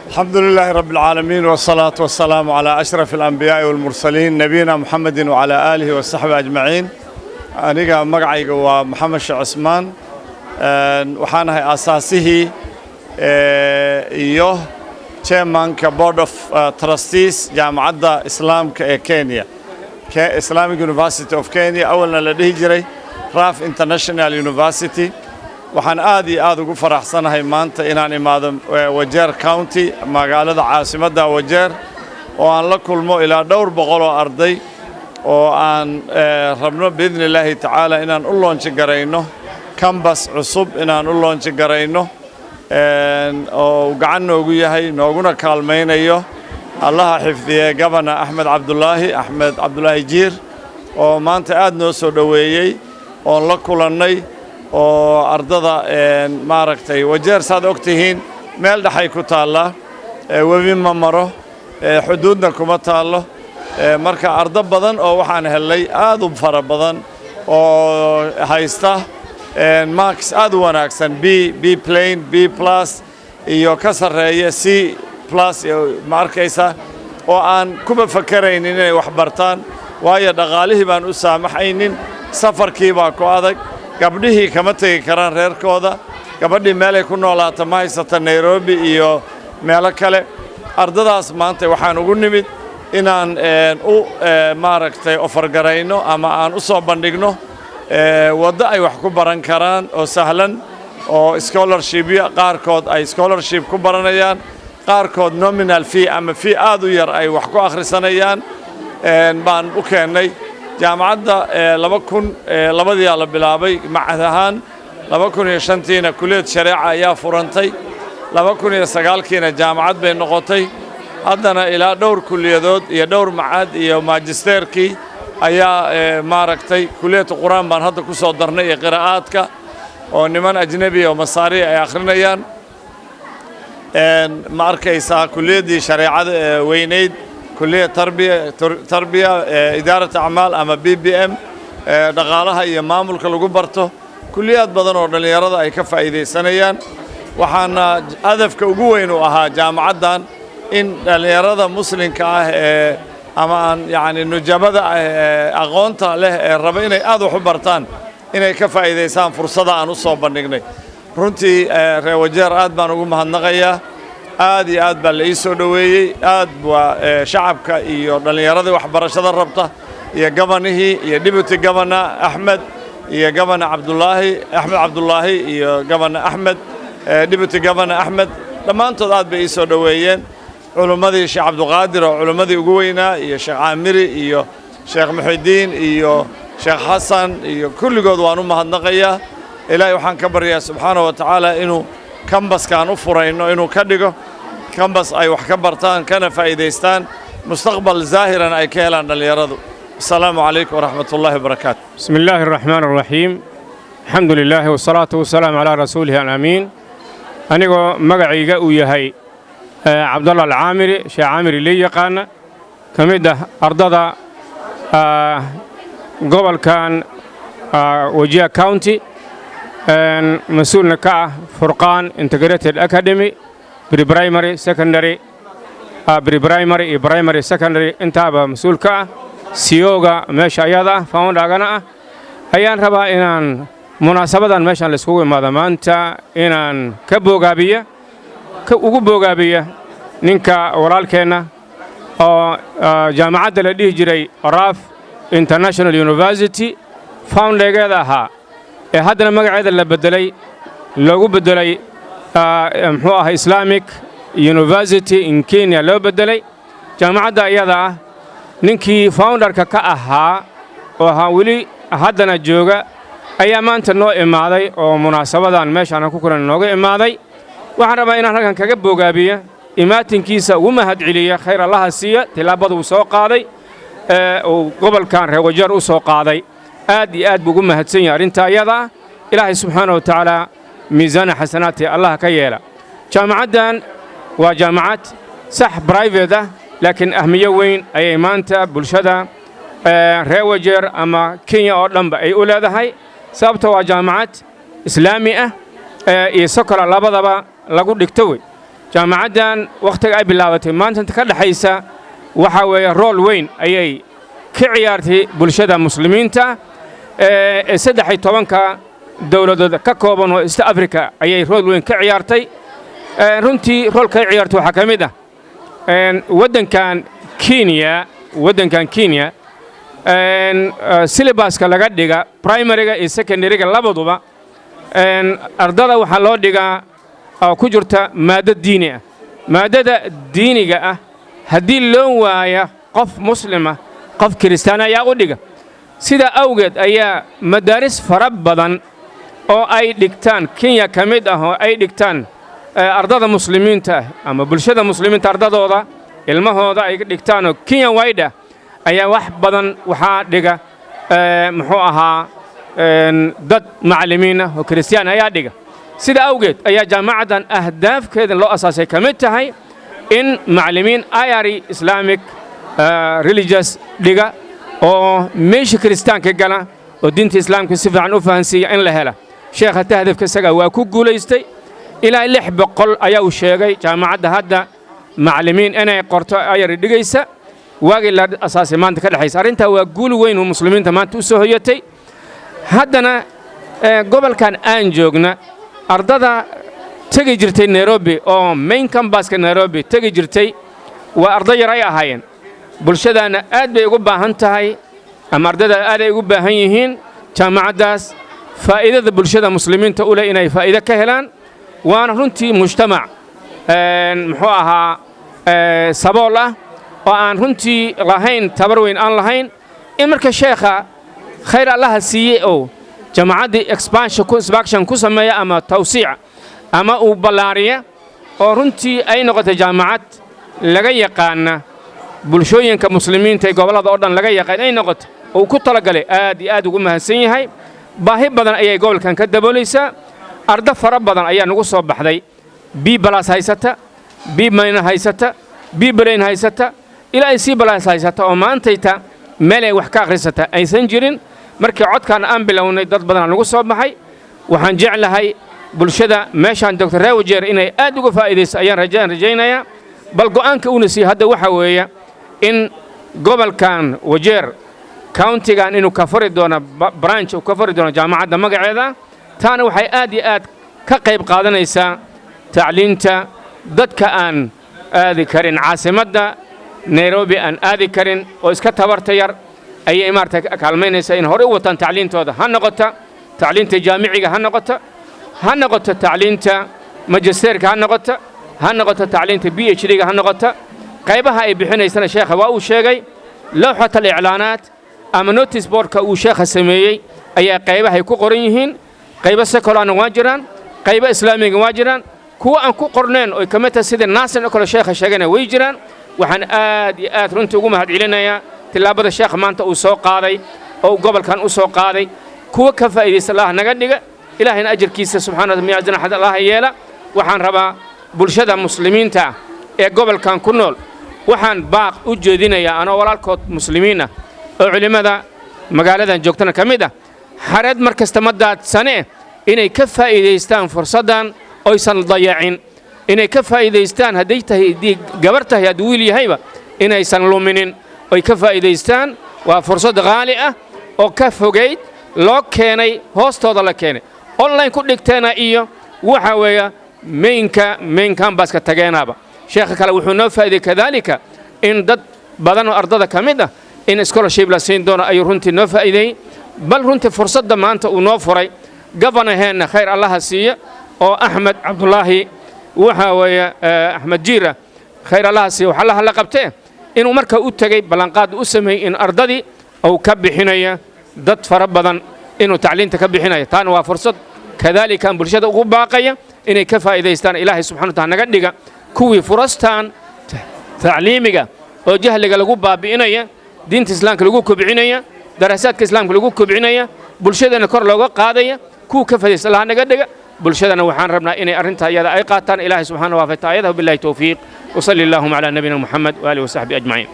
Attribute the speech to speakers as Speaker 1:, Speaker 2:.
Speaker 1: الحمد لله رب العالمين والصلاة والسلام على أشرف الأنبياء والمرسلين نبينا محمد وعلى آله وصحبه أجمعين. أنا مقعي ومحمد عثمان وحنا أساسه إيوه chairman كبورد of trustees جامعة إسلام كينيا Islamic University of Kenya أولنا لديه جري راف International University. waxaan aad iyo aad ugu faraxsanahay maanta inaan imaado Wajeer County magaalada caasimadda Wajeer oo aan la kulmo ilaa dhowr boqol oo arday oo aan rabno biidnillaahi tacaala inaan u launch garayno campus cusub inaan u launch garayno oo gacan noogu yahay nooguna kaalmaynayo allaha xifdiye Governor Ahmed Abdullaahi Jiir oo maanta aad noo soo dhaweeyay oo la kulannay oo ardada maaragtay Wajeer saad ogtihiin meel dhaxay ku taala webi ma maro xuduudna kuma taalo marka arda badan oo waxaan helay aad u fara badan oo haysta marks aad u wanaagsan B plain B+ iyo ka sareeya C+ markaysa oo aan kuba fakaraynin inay wax bartaan waayo dhaqaalihii baan u saamaxaynin safarkii baa ku adag gabdhihii kama tagi karaan reerkooda gabadhii meelay ku noolaato ma haysata Nairobi iyo meelo kale ardadaas maanta waxaan ugu nimid inaan maaragtay offer garayno ama aan u soo bandhigno waddo ay wax ku baran karaan oo sahlan oo scholarship qaarkood ay scholarship ku baranayaan qaarkood nominal fee ama fee aad u yar ay wax ku akhrisanayaan baan u keenay jaamacadda 2000 la bilaabay macad ahaan 2005 kulliyad shariica ayaa furantay 2009 jaamacad bay noqotay haddana ilaa dhowr kulliyadood iyo dhowr macad iyo magisterkii ayaa maaragtay kulliyadda quraan baan hadda ku soo darnay ee qiraa'aadka oo niman ajnabi oo masaari ay akhrinayaan ma arkaysaa kulliyadii shariicada weynayd كلية تربية إدارة أعمال أما BBM دقالها هي مامل كلو برته كليات بدن ورني يرضى أي كفايدة سنيان وحنا هدف كوجوين وها جامعة دان إن يرضى مسلم كاه أما يعني نجابة أغانته له ربنا أذو حبرتان إن كفايدة سام فرصة أن نصاب بنجني رنتي روجر آد بنقوم هالنغية aad baa la ii soo dhaweeyay aad waa shacabka iyo dhalinyarada waxbarashada rabta iyo gabanihii iyo deputy governor Ahmed iyo governor Abdullaahi iyo governor Ahmed deputy governor Ahmed dhammaantood aad bay ii soo dhaweeyeen culimadii Sheekh Abdulqaadir oo culimadii ugu weynaa iyo Sheekh Aamiri iyo Sheekh Muxidiin iyo Sheekh Xasan iyo kulligood waan u mahadnaqayaa ilaahay waxaan ka baryaa subxaanahu wa tacaala inuu كامبس كانوا فرينو إنه كديكو كامبس أي وحكبرتان كان فايديستان مستقبل زاهرا أي كيلان اللي يرضوا. السلام عليكم ورحمة الله وبركاته.
Speaker 2: بسم الله الرحمن الرحيم. الحمد لله والصلاة والسلام على رسوله الأمين. أنا مقعي وياهي عبد الله العامري شيخ عامري اللي يقان كمدة أرضا قبل كان وجيه كاونتي مسؤول كا فرقان انتجريتد اكاديمي برايمري سكندري برايمري سكندري انتابا مسؤول كا سيوغا ماشا يادا فاوند اغانا ايان ربا انان مناسبة ماشا لسكوغي ماذا مانتا انان كبوغابية كوغو بوغابية نينكا ورالكينا جامعة لديه جري راف انترناشونال يونيفرسيتي فاوند اغادا هذا مقعد اللي بدلي لو بدلي محوها إسلاميك يونيفرسيتي إن كينيا لو بدلي جامعة دايدا نينكي فاوندر كأها وهاولي هذا نجوجا أيام أنت نو إمادي أو مناسبة دان مش أنا كوكرا نوجا إمادي وحنا إن هذا كان كجبوا جابية إماتين كيسة وما هدعلية خير الله السيا تلابد وسوق قاضي وقبل كان رجال وسوق قاضي آد بقوم هتسيا رنتا يدا إلهي سبحانه وتعالى ميزان حسناتي الله كيلا جامعة دان وجامعات صح برايفيدا لكن أهمية وين أي مانتا بلشدا ريوجر أما كينيا أورلمبا أي أولاد هاي سبتوا جامعات إسلامية يسكر لبضبا لقول دكتوي jaamacaddan wakhtiga ay bilaabatay maanta inta ka dhaxaysa waxa weeye rool weyn ayay ka ciyaartay bulshada muslimiinta ee 13 dawladood ka kooban oo East Africa ayay rool weyn ka ciyaartay runtii roolka ay ciyaartay waxa ka mid ah waddankan Kenya syllabuska laga dhiga primaryga iyo secondaryga labaduba ardada waxa loo dhigaa ku jirta maadada diini ah maadada diiniga ah haddii loo waayo qof muslima qof kristaan ayaa u dhiga sida awgeed ayaa madaaris fara badan oo ay dhigtaan Kenya ka mid ah oo ay dhigtaan ardada muslimiinta ama bulshada muslimiinta ardadooda ilmahooda ay dhigtaan oo Kenya wayda ayaa wax badan waxa dhiga muxuu ahaa dad macallimiin ah oo kristaan ayaa dhiga sida awgeed ayaa jaamacaddan ahdaafkeeda loo asaasay ka mid tahay in macallimiin ayari Islamic religious dhiga oo meesha kristaanka gala oo diinta islaamka si fiican u fahansiiya in la hela sheekha tahdafka isaga waa ku guuleystay ilaa 600 ayaa uu sheegay jaamacadda hadda macallimiin inay qorto ayari dhigaysa waagii la asaasay maanta ka dhaxaysa arinta waa guul weyn oo muslimiinta maanta u soo hoyatay haddana gobolkan aan joogna ardada tagi jirtay Nairobi oo main campuska Nairobi tagi jirtay waa arday yar ay ahaayeen bulshadana aad bay ugu baahan tahay ama ardada aad ay ugu baahan yihiin jaamacaddaas faa'iidada bulshada muslimiinta u leh inay faa'iido ka helaan waana runtii mujtamac muxuu ahaa sabool ah oo aan runtii lahayn tabar weyn aan lahayn in marka sheekha khayr Allah siiyay oo jaamacadda expansion ku sameeya ama tawsiic ama uu ballaariya oo runtii ay noqotay jaamacad laga yaqaan bulshooyinka muslimiinta ee gobolada oo dhan laga yaqaan ay noqoto oo ku talagalay aad iyo aad ugu mahadsan yahay baahi badan ayay gobolkan ka daboolaysaa arda fara badan ayaa nagu soo baxday B+ haysata B- haysata B+ haysata ilaa C+ haysata oo maantayta meel ay wax ka akhrisata aysan jirin markii codkan aan bilownay dad badan nagu soo baxay waxaan jeclahay bulshada meeshan Dr. Rawajeer inay aad uga faa'iideyso ayaan rajaynayaa bal go'aanka uu nasiib hadda waxa weeye in gobolkan Wajeer county-gan inuu ka furi doono branch uu ka furi doono jaamacadda magaceeda taana waxay aad iyo aad ka qayb qaadanaysaa tacliinta dadka aan aadi karin caasimadda Nairobi aan aadi karin oo iska tabarta yar ayay maartay kaalmeynaysaa in hore u wataan tacliintooda ha noqoto tacliinta jaamiciga ha noqoto tacliinta magisterka ha noqoto tacliinta PhD-ga ha noqoto qaybaha ay bixinaysana sheekha waa uu sheegay lawxatul i'laanaat ama notice boardka uu sheekha sameeyay ayaa qaybaha ay ku qoran yihiin qaybo secular waa jiraan qaybo islaamiga waa jiraan kuwa aan ku qorneen oo kamata sida naasan oo kale sheekha sheegana way jiraan waxaan aad iyo aad runtii ugu mahadcelinayaa tilaabada sheekha maanta uu soo qaaday oo gobolkan u soo qaaday kuwa ka faa'iideysta Allah naga dhiga ilaahayna ajirkiisa subhanahu wa ta'ala xad Allah yeela waxaan rabaa bulshada muslimiinta ee gobolkan ku nool waxaan baaq u jeedinayaa anoo walaalkood muslimiina oo culimada magaaladan joogtana kamid ah xarad markasta ma daadsane inay ka faa'iideystaan fursadan oo aysan dayacin inay ka faa'iideystaan haday tahay gabar tahay haddii wiil yahayba inaysan luminin oo ka faa'iideystaan waa fursad qaali ah oo ka fogeyd loo keenay hoostooda la keenay online ku dhigteena iyo waxa weeya main campuska tageenaba sheekha kale wuxuu noo faa'iiday kadalika in dad badan oo ardada kamid ah in scholarship la siin doono ay runtii noo faa'iiday bal runtii fursadda maanta uu noo furay governorheena khayr Allah siiya oo Ahmed Abdullahi waxa weeya Ahmed Jira khayr Allah siiya waxa Allah la qabtay inuu marka u tagay balanqaad u sameeyay in ardadii oo ka bixinaya dad fara badan inuu tacliinta ka bixinaya taana waa fursad kadalika bulshada ugu baaqaya inay ka faa'iideystaan Ilaahay subhanahu wa ta'ala naga dhiga kuwii furastaan tacliimiga oo jahliga lagu baabi'inaya diinta islaamka lagu kobcinaya daraasaadka islaamka lagu kobcinaya bulshadana kor looga qaadaya kuwa ka faa'iideysta Allah naga dhiga bulshadana waxaan rabnaa inay arinta ayada ay qaataan Ilaahay subhanahu wa ta'ala billahi tawfiiq wa sallallahu ala nabiyina Muhammad wa alihi wa sahbihi ajma'in